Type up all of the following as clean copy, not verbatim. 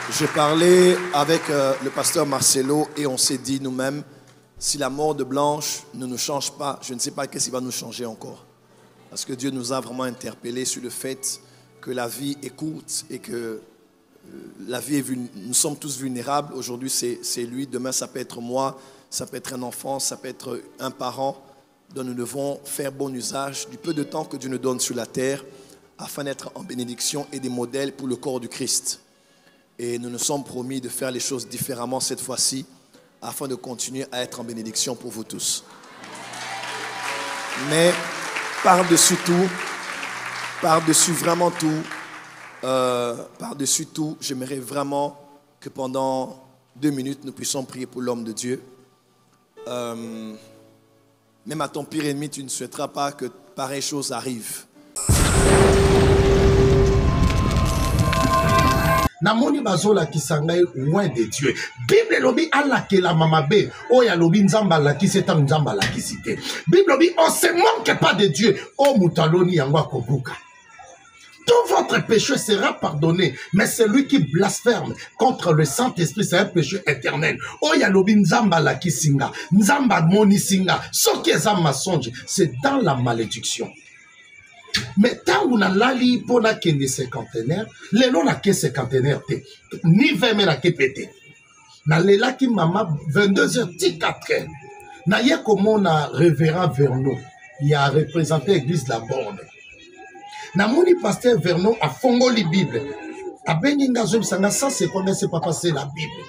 J'ai parlé avec le pasteur Marcelo et on s'est dit nous-mêmes, si la mort de Blanche ne nous change pas, je ne sais pas qu'est-ce qui va nous changer encore. Parce que Dieu nous a vraiment interpellés sur le fait que la vie est courte et que la vie nous sommes tous vulnérables. Aujourd'hui, c'est lui. Demain, ça peut être moi. Ça peut être un enfant. Ça peut être un parent. Donc, nous devons faire bon usage du peu de temps que Dieu nous donne sur la terre afin d'être en bénédiction et des modèles pour le corps du Christ. Et nous nous sommes promis de faire les choses différemment cette fois-ci afin de continuer à être en bénédiction pour vous tous. Mais par-dessus tout, par-dessus vraiment tout, par-dessus tout, j'aimerais vraiment que pendant 2 minutes, nous puissions prier pour l'homme de Dieu. Même à ton pire ennemi, tu ne souhaiteras pas que pareille chose arrive. Namoni bazola kisangai loin de Dieu. Bible lobi alakela mamabe. Oya lobi nzamba la kiseta nzamba la kisite. Bible lobi on se manque pas de Dieu. O mutaloni yangwa kobuka. Tout votre péché sera pardonné, mais celui qui blasphème contre le Saint-Esprit, c'est un péché éternel. Oya lobi nzamba la kisinga, nzamba moni singa. Ce qui est un mensonge, c'est dans la malédiction. Mais tant qu'on a lali pour la kende cinquantenaire, les non a que cinquantenaire te, ni 20 mais la que pété. Na lela ki mama 22h 4h. Na ye comment na révérend Vernon, il a représenté l'église de la Borne. Na moni pasteur Vernon a fongoli Bible. A beninga zob sanga ça c'est combien c'est pas passé la Bible.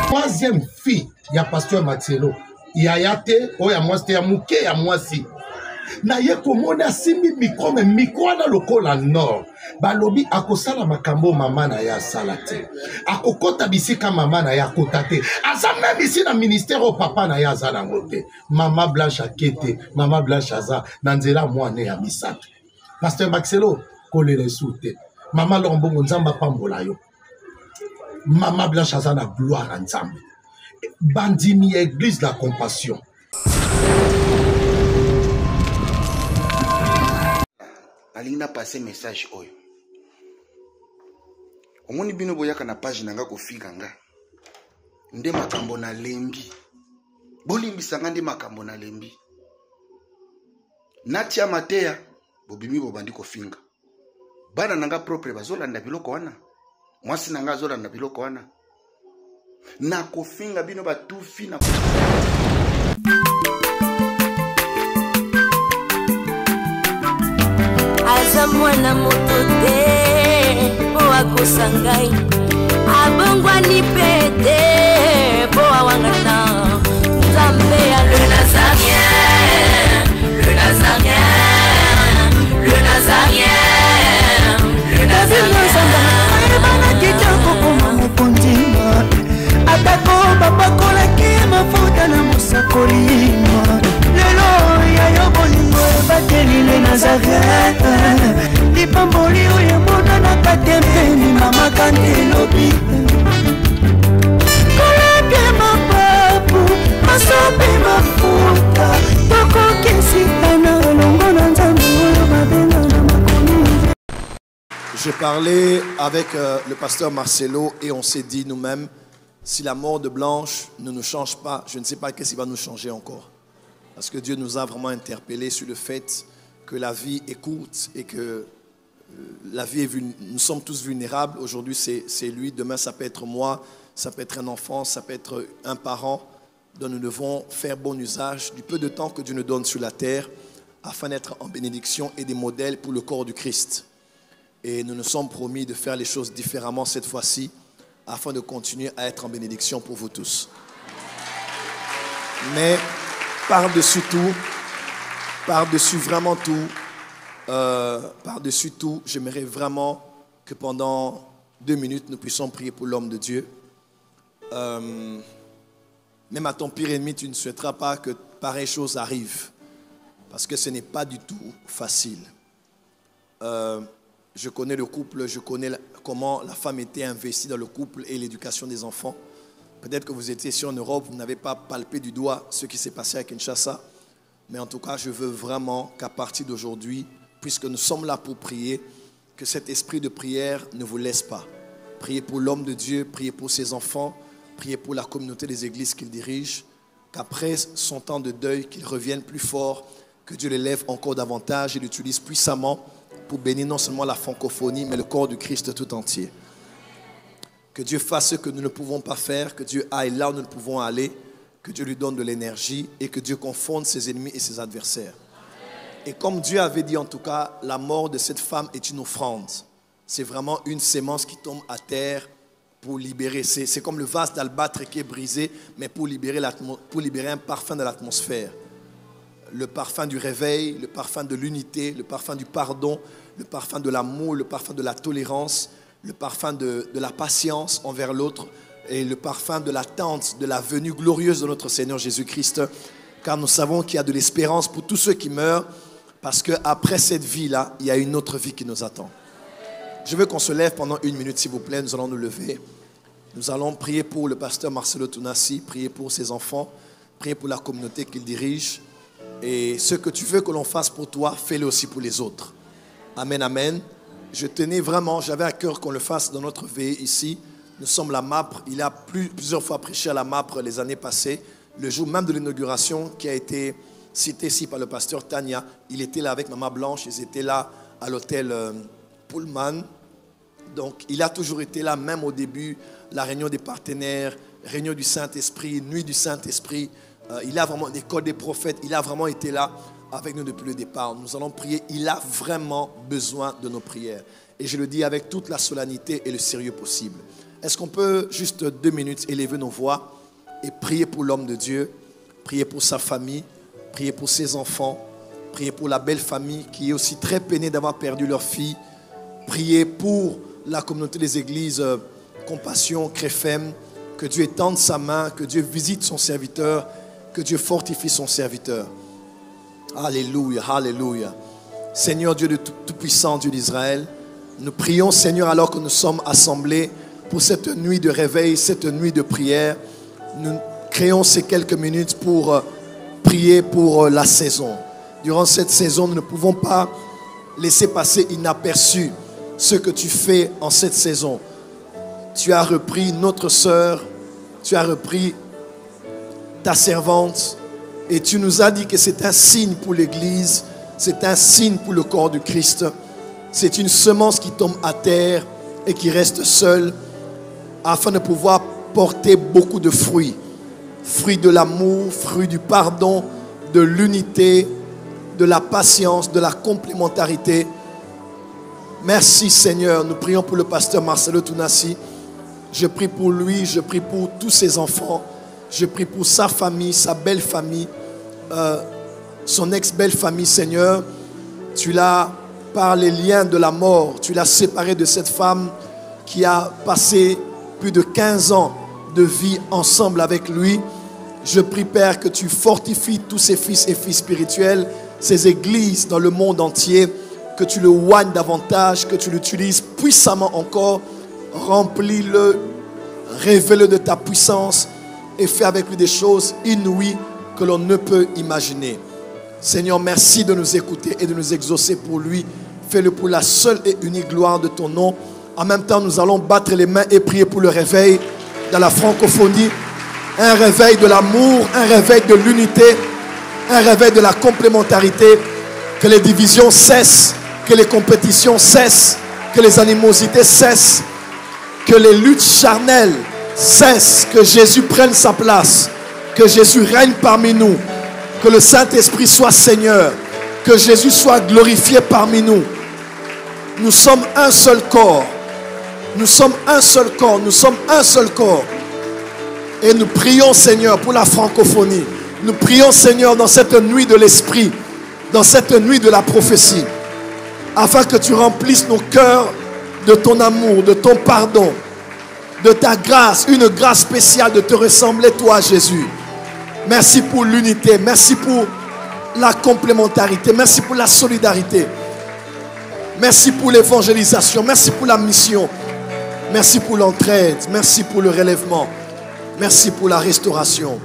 Troisième fille, il y a pasteur Marcelo. Yayate, oya mwasi ya muke ya mwasi. Na ye komona simbi mikro me mikro na lokola nord. Balobi akosala makambo mama na ya salate. Akokota bisika mama na ya kotate. Aza même ici na ministère au papa na ya za na ngote. Mama Blanche akete, mama Blanche aza na nzela mwane ya misato. Pasteur Marcelo kolele soute. Mama Lombongo nzamba pambola yo. Mama Blanche aza na gloire nzambe. Bandimi église de la compassion. Alina passé message oyo. Omoni bino boyaka na page nanga kofika nga. Nde makambo na lembi. Bolimbisanga nde makambo na lembi. Natia mateya bobimi bobandi kofinga. Bana nanga propre bazolanda biloko wana. Mwasi nanga azolanda biloko wana. Na kofinga bino batufi na aza mwana moto te po akosangai abongwani pete po awangata nzambe ya le Nazarien, le Nazarien, le Nazarien, le Nazarien. Ebana kitoko koma mokondima atako bapakolaki mafuta na mosakolima lelo ya yo bolingo ebateli le Nazareth lipamboli oyo emonanaka te mpeni mama kantelobi koleke mapapu masopi mafuta tokokisitana elongo na nzambe oyo babenga na makomi. J'ai parlé avec le pasteur Marcelo et on s'est dit nous-mêmes, si la mort de Blanche ne nous change pas, je ne sais pas qu'est-ce qui va nous changer encore. Parce que Dieu nous a vraiment interpellés sur le fait que la vie est courte et que la vie nous sommes tous vulnérables. Aujourd'hui, c'est lui. Demain, ça peut être moi. Ça peut être un enfant. Ça peut être un parent. Donc, nous devons faire bon usage du peu de temps que Dieu nous donne sur la terre afin d'être en bénédiction et des modèles pour le corps du Christ. Et nous nous sommes promis de faire les choses différemment cette fois-ci afin de continuer à être en bénédiction pour vous tous. Mais par-dessus tout, par-dessus vraiment tout, par-dessus tout, j'aimerais vraiment que pendant 2 minutes, nous puissions prier pour l'homme de Dieu. Même à ton pire ennemi, tu ne souhaiteras pas que pareille chose arrive. Parce que ce n'est pas du tout facile. Je connais le couple, je connais comment la femme était investie dans le couple et l'éducation des enfants. Peut-être que vous étiez ici en Europe, vous n'avez pas palpé du doigt ce qui s'est passé à Kinshasa. Mais en tout cas, je veux vraiment qu'à partir d'aujourd'hui, puisque nous sommes là pour prier, que cet esprit de prière ne vous laisse pas. Priez pour l'homme de Dieu, priez pour ses enfants, priez pour la communauté des églises qu'il dirige, qu'après son temps de deuil, qu'il revienne plus fort, que Dieu l'élève encore davantage et l'utilise puissamment pour bénir non seulement la francophonie, mais le corps du Christ tout entier. Que Dieu fasse ce que nous ne pouvons pas faire, que Dieu aille là où nous ne pouvons aller, que Dieu lui donne de l'énergie et que Dieu confonde ses ennemis et ses adversaires. Et comme Dieu avait dit en tout cas, la mort de cette femme est une offrande. C'est vraiment une sémence qui tombe à terre pour libérer. C'est comme le vase d'albâtre qui est brisé, mais pour libérer un parfum de l'atmosphère. Le parfum du réveil, le parfum de l'unité, le parfum du pardon, le parfum de l'amour, le parfum de la tolérance, le parfum de la patience envers l'autre et le parfum de l'attente de la venue glorieuse de notre Seigneur Jésus-Christ. Car nous savons qu'il y a de l'espérance pour tous ceux qui meurent, parce qu'après cette vie-là, il y a une autre vie qui nous attend. Je veux qu'on se lève pendant 1 minute, s'il vous plaît. Nous allons nous lever. Nous allons prier pour le pasteur Marcelo Tounassi, prier pour ses enfants, prier pour la communauté qu'il dirige. Et ce que tu veux que l'on fasse pour toi, fais-le aussi pour les autres. Amen, amen. Je tenais vraiment, j'avais à cœur qu'on le fasse dans notre veillée ici. Nous sommes la MAPRE. Il a plusieurs fois prêché à la MAPRE les années passées. Le jour même de l'inauguration qui a été cité ici par le pasteur Tania, il était là avec Maman Blanche, ils étaient là à l'hôtel Pullman. Donc il a toujours été là, même au début, la réunion des partenaires, réunion du Saint-Esprit, nuit du Saint-Esprit. Il a vraiment, l'école des prophètes, il a vraiment été là avec nous depuis le départ. Nous allons prier, il a vraiment besoin de nos prières. Et je le dis avec toute la solennité et le sérieux possible. Est-ce qu'on peut juste 2 minutes élever nos voix et prier pour l'homme de Dieu, prier pour sa famille, prier pour ses enfants, prier pour la belle famille qui est aussi très peinée d'avoir perdu leur fille, prier pour la communauté des églises Compassion, Créfem, que Dieu étende sa main, que Dieu visite son serviteur, que Dieu fortifie son serviteur. Alléluia, alléluia. Seigneur Dieu de Tout-Puissant, Dieu d'Israël, nous prions Seigneur alors que nous sommes assemblés pour cette nuit de réveil, cette nuit de prière. Nous créons ces quelques minutes pour prier pour la saison. Durant cette saison, nous ne pouvons pas laisser passer inaperçu ce que tu fais en cette saison. Tu as repris notre sœur, tu as repris ta servante et tu nous as dit que c'est un signe pour l'Église, c'est un signe pour le corps du Christ. C'est une semence qui tombe à terre et qui reste seule afin de pouvoir porter beaucoup de fruits. Fruits de l'amour, fruits du pardon, de l'unité, de la patience, de la complémentarité. Merci Seigneur. Nous prions pour le pasteur Marcelo Tounassi. Je prie pour lui, je prie pour tous ses enfants. Je prie pour sa famille, sa belle famille, son ex-belle famille, Seigneur. Tu l'as, par les liens de la mort, tu l'as séparé de cette femme qui a passé plus de 15 ans de vie ensemble avec lui. Je prie, Père, que tu fortifies tous ses fils et filles spirituels, ces églises dans le monde entier, que tu le oignes davantage, que tu l'utilises puissamment encore. Remplis-le, révèle-le de ta puissance et fais avec lui des choses inouïes que l'on ne peut imaginer. Seigneur, merci de nous écouter et de nous exaucer pour lui. Fais-le pour la seule et unique gloire de ton nom. En même temps, nous allons battre les mains et prier pour le réveil dans la francophonie. Un réveil de l'amour, un réveil de l'unité, un réveil de la complémentarité. Que les divisions cessent, que les compétitions cessent, que les animosités cessent, que les luttes charnelles cessent, que Jésus prenne sa place, que Jésus règne parmi nous, que le Saint-Esprit soit Seigneur, que Jésus soit glorifié parmi nous. Nous sommes un seul corps. Nous sommes un seul corps. Nous sommes un seul corps. Et nous prions, Seigneur, pour la francophonie. Nous prions, Seigneur, dans cette nuit de l'esprit, dans cette nuit de la prophétie, afin que tu remplisses nos cœurs de ton amour, de ton pardon, de ta grâce, une grâce spéciale de te ressembler, toi, Jésus. Merci pour l'unité, merci pour la complémentarité, merci pour la solidarité, merci pour l'évangélisation, merci pour la mission, merci pour l'entraide, merci pour le relèvement, merci pour la restauration.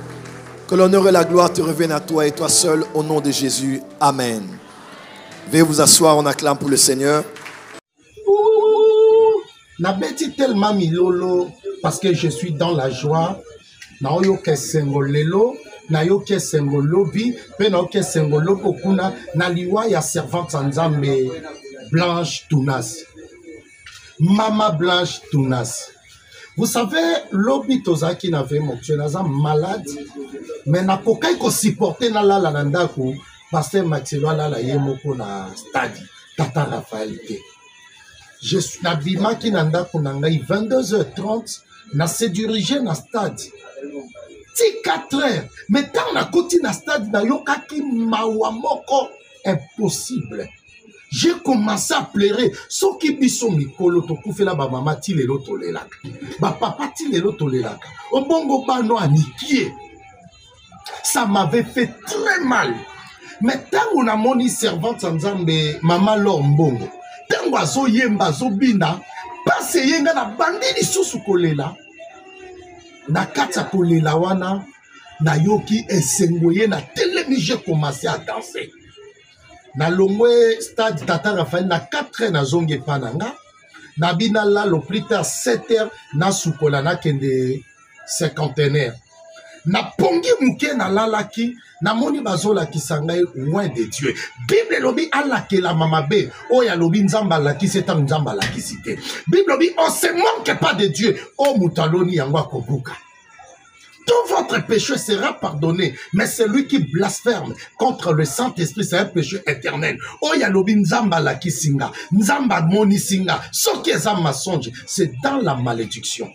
Que l'honneur et la gloire te reviennent à toi et toi seul, au nom de Jésus. Amen. Veuillez vous asseoir, on acclame pour le Seigneur. Nabeti tellement milolo parce que je suis dans la joie. Naoyo ke sengolelo, nayo ke sengolobi, pe nayo ke sengolobo kuna na liwa ya servante Nzambe Blanche Tounas. Mama Blanche Tounas. Vous savez, lobi tozaki n'avait mon Dieu naza malade, mais na kokai ko supporter na la nandaku, pasteur Maxilo la yemoko na stade, Tata Raphaël te. Je suis nabima ki nandaku nangai 22h30, na se diriger na stade. Ti 4h, mais tant na koti na stade na yokaki mawa moko impossible. J'ai commencé à pleurer. Ce qui biso mikolo to kufela ba mama ti lelo tolelaka. Ba papa ti lelo tolelaka. Obongo bano anikie. Ça m'avait fait très mal. Mais tant on a moni servante Nzambe mama Lombongo. Tant azo yemba zo bina, passe yenga na bandini susu kolela. Na kata kolela wana na yoki esengoye na telemi j'ai commencé à danser. Na longwe stade Tata Raphaël na 4h na zonge pananga na bina la lo plus tard 7h na sukola na kende cinquantenaire na pongi muke na lalaki na moni bazola kisangai loin de Dieu. Bible lobi ala ke la mamabe oya lobi nzamba la kiseta nzamba la kisite. Bible lobi on se manque pas de Dieu o mutaloni yangwa kobuka. Tout votre péché sera pardonné, mais celui qui blasphème contre le Saint-Esprit, c'est un péché éternel. Oya lobi nzamba la kisinga, nzamba moni singa, ce qui est un mensonge, c'est dans la malédiction.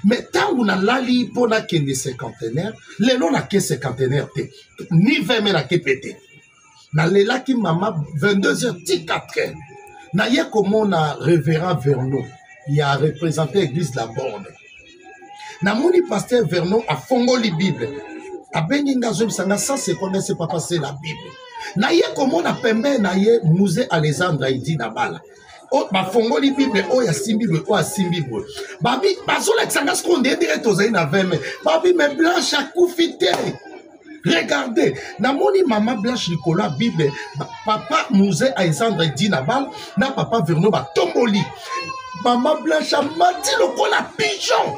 Mais tant on a lali pour la kende cinquantenaire, les non la ke cinquantenaire te, ni 20 mais la ke pété. Na lela ki mama 22h ti 4h. Na ye comment na révérend Vernon, il a représenté l'église de la Borne. Na moni pasteur Vernon a fongoli Bible. A beninga zo bisanga ça c'est quoi mais c'est pas passer la Bible. Na ye comment na pembe na ye musée Alexandre Haïdi na bala. Oh ba fongoli Bible oh ya simbible oh ya simbible. Babi bazola tsanga skonde direct aux na 20 mais babi mais blanche a koufité. Regardez, na moni maman Blanche Nicolas Bible, papa musée Alexandre Haïdi na bala, na papa Vernon ba tomboli. Maman Blanche a mati le kola pigeon.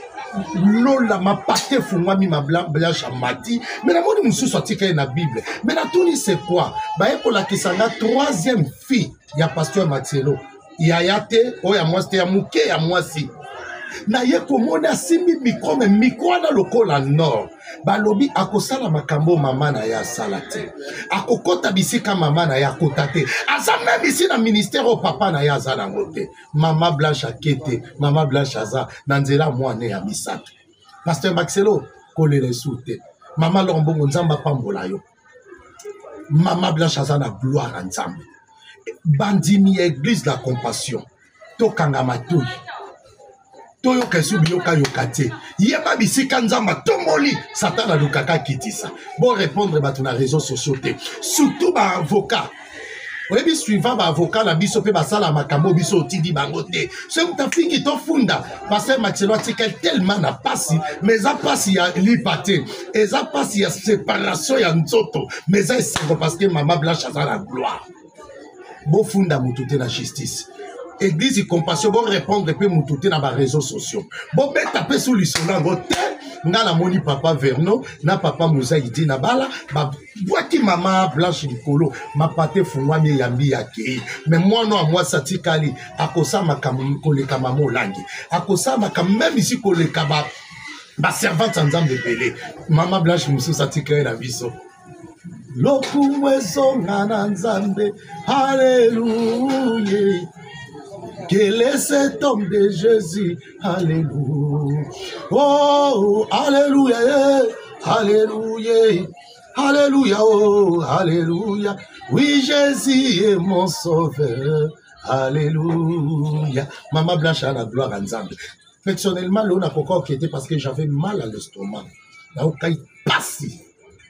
Lola ma pate fungwami ma Blanche a mati. Mais la moni moussou sorti qu'il y a na Bible. Mais la tourni c'est quoi? Bah pour la kisanga troisième fille, il y a pasteur Maxelo. Il y a yate, oh ya moi c'était ya mouké ya moi si. Na ye komona simbi micro mais micro na lokola nord. Ba lobi akosala makambo mama na ya salate. Akokota bisika mama na ya kotate. Asa même ici na ministère au papa na ya za na ngote. Mama Blanche akete, mama Blanche aza nanzela mwane ya misato. Pasteur Maxelo kolele soute. Mama Lombongo nzamba pambola yo. Mama Blanche aza na gloire nzambe. Bandimi église de la compassion. Tokanga matoi. Toyo kesubi yoka yokate. Yeba bisika nzamba tomoli. Satan a lukaka kitisa. Bon répondre batu na réseaux sociaux te. Surtout ba avocat. Oyebi suivant ba avocat la biso pe basala makambo biso otindi bangote. Ce mutafingi to funda. Pasteur Maxelo atikel tellement na pasi. Mais ça pasi ya lipate. Et ça pasi ya séparation ya nzoto. Mais ça c'est parce que maman Blanche a la gloire. Bon funda mutute na justice. Église et compassion bon répondre pe mutute na ba réseaux sociaux. Bon ben taper sous l'isonga ngote. Nga la moni papa Vernon, na papa Moussa Idi na bala, ba boaki mama Blanche Nikolo, ma pate fungwami yambi yake. Mais moi non moi satikali, akosa makam koleka mamo langi. Akosa makam même ici koleka ba servante Nzambe belé. Mama Blanche Moussa satikali na biso. Lokumweso ngana Nzambe, alléluia. Quel est cet homme de Jésus, alléluia. Oh, alléluia, alléluia, alléluia, oh, alléluia. Oui, Jésus est mon sauveur, alléluia. Maman Blanche a la gloire à Nzambe. Personnellement, l'on a encore quitté parce que j'avais mal à l'estomac. Là, quand il passe,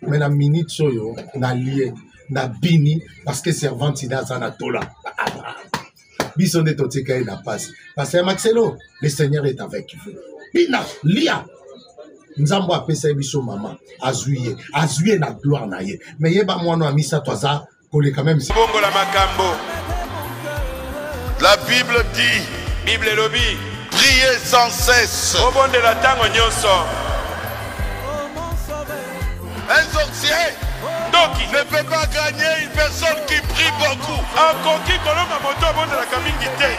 mais la minute, soyo, na lié, na bini, parce que servante, il a zanatola. Bisonne totika na passe. Pasteur Maxelo, le Seigneur est avec vous. Bina, lia. Nzambo apesa biso mama, azuye na gloire na ye. Mais yeba mwana amisa toza, kole quand même. Bongo la makambo. La Bible dit, Bible lobby. Priez sans cesse. Obondela tango nyonso. Un sorcier Doki ne peut pas gagner une personne qui prie beaucoup. akoki koloma moto obondelaka mingi te.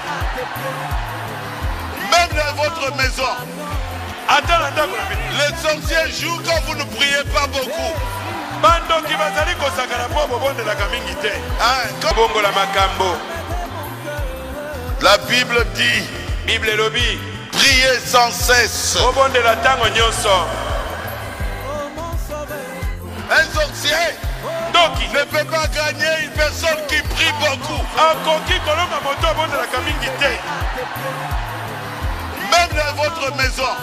Même dans votre maison, Ata na ndako na bino. les sorciers jouent quand vous ne priez pas beaucoup. Bandoki bazali kosakana mpo bobondelaka mingi te. Bongola makambo. La Bible dit, Bible lobby. priez sans cesse. Obondela tango nyonso. Un sorcier Doki ne peut pas gagner une personne qui prie beaucoup. akoki koloma moto obondelaka mingi te. Même dans votre maison,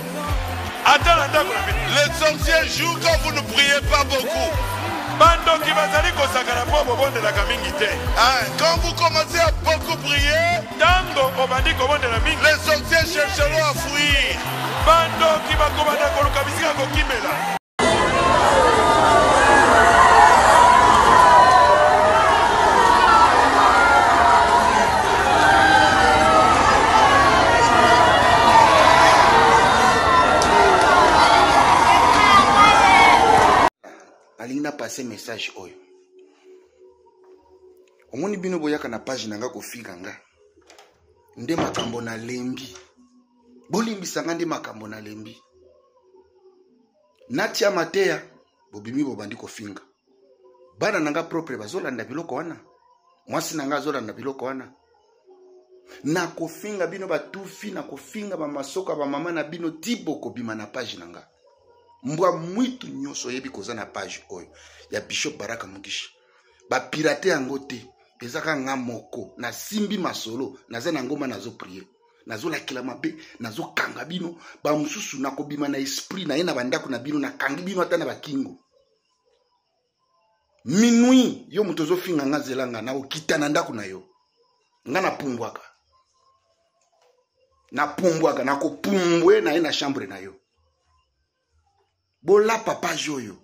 Ata na ndako na bino. les sorciers jouent quand vous ne priez pas beaucoup. Bandoki bazali kosakana mpo bobondelaka mingi te. Quand vous commencez à beaucoup prier, Tango obandi kobondela mingi. les sorciers chercheront à fuir. Bandoki bakobanda koluka bisika kokimela. Alina passé message oyo. Omoni bino boyaka na page nanga kofika nga. Nde makambo na lembi. Bolimbisanga nde makambo na lembi. Natia mateya bobimi bobandi kofinga. Bana nanga propre bazolanda biloko wana. Mwasi nanga azolanda biloko wana. Na kofinga bino batufi na kofinga ba masoka ba mama na bino tibo kobima na page nanga. Mbwa mwitu nyoso yebi koza na page oyo ya Bishop Baraka Mugisha. Ba pirate yango te. Ezaka nga moko na simbi masolo naza na ngoma nazo prier. Nazo lakila mabe, nazo kanga bino, ba mususu na kobima na esprit na ye na bandako na bino na kangi bino ata na bakingo. Minuit yo mutozo finga nga zelanga na okita na ndako na yo. Nga na pumbwaka. Na pumbwaka na kopumbwe na ye na chambre na yo. Bo la papa joyo.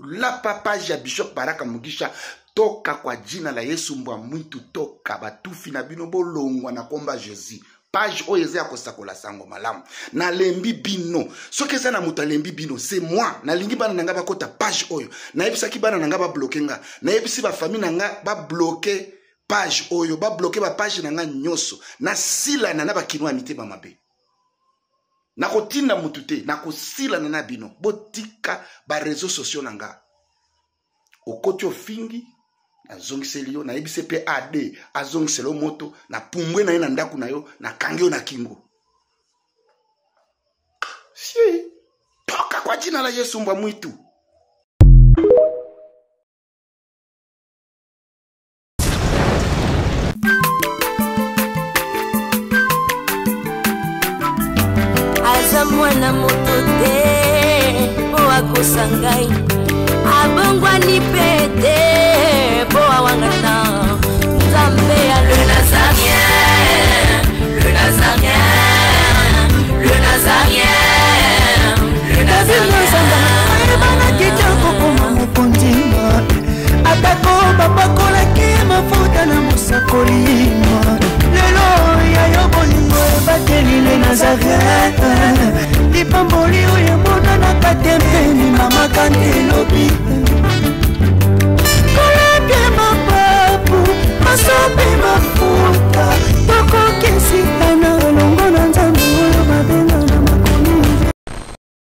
La papa ya Bishop Baraka Mugisha toka kwa jina la Yesu mbwa mwitu toka batufi na bino bolongwa na komba Jésus. Page oyeze akosakola sango malamu. Na lembi bino. Soki eza na muta lembi bino, c'est moi. Na lingi bana nanga bakota page oyo. Na yebisaki bana nanga ba bloquer nga. Na yebisi ba famille nanga ba bloquer page oyo, ba bloquer ba page nanga nyoso. Na sila na ba kinwa mitema mabe. Na kotinda mutute, na kosila na bino. Botika ba réseaux sociaux nanga. Okoti ofingi na zongiseli yo na yebise pe AD azongiselo moto na pumbwe na ye na ndaku na yo na kangi yo na kingo. Si toka kwa jina la Yesu mbwa mwitu. Aza mwana moto te po akosangai abongwani pete po awangata Nzambe ya le Nazarien, le Nazarien, le Nazarien, le Nazarien. Ebana kitoko koma mokondima atako bapakolaki mafuta na mosakolima lelo ya yo bolingo ebateli le Nazarien lipamboli oyo emonanaka te mpeni mama kandi elobi koleke mapapu masopi mafuta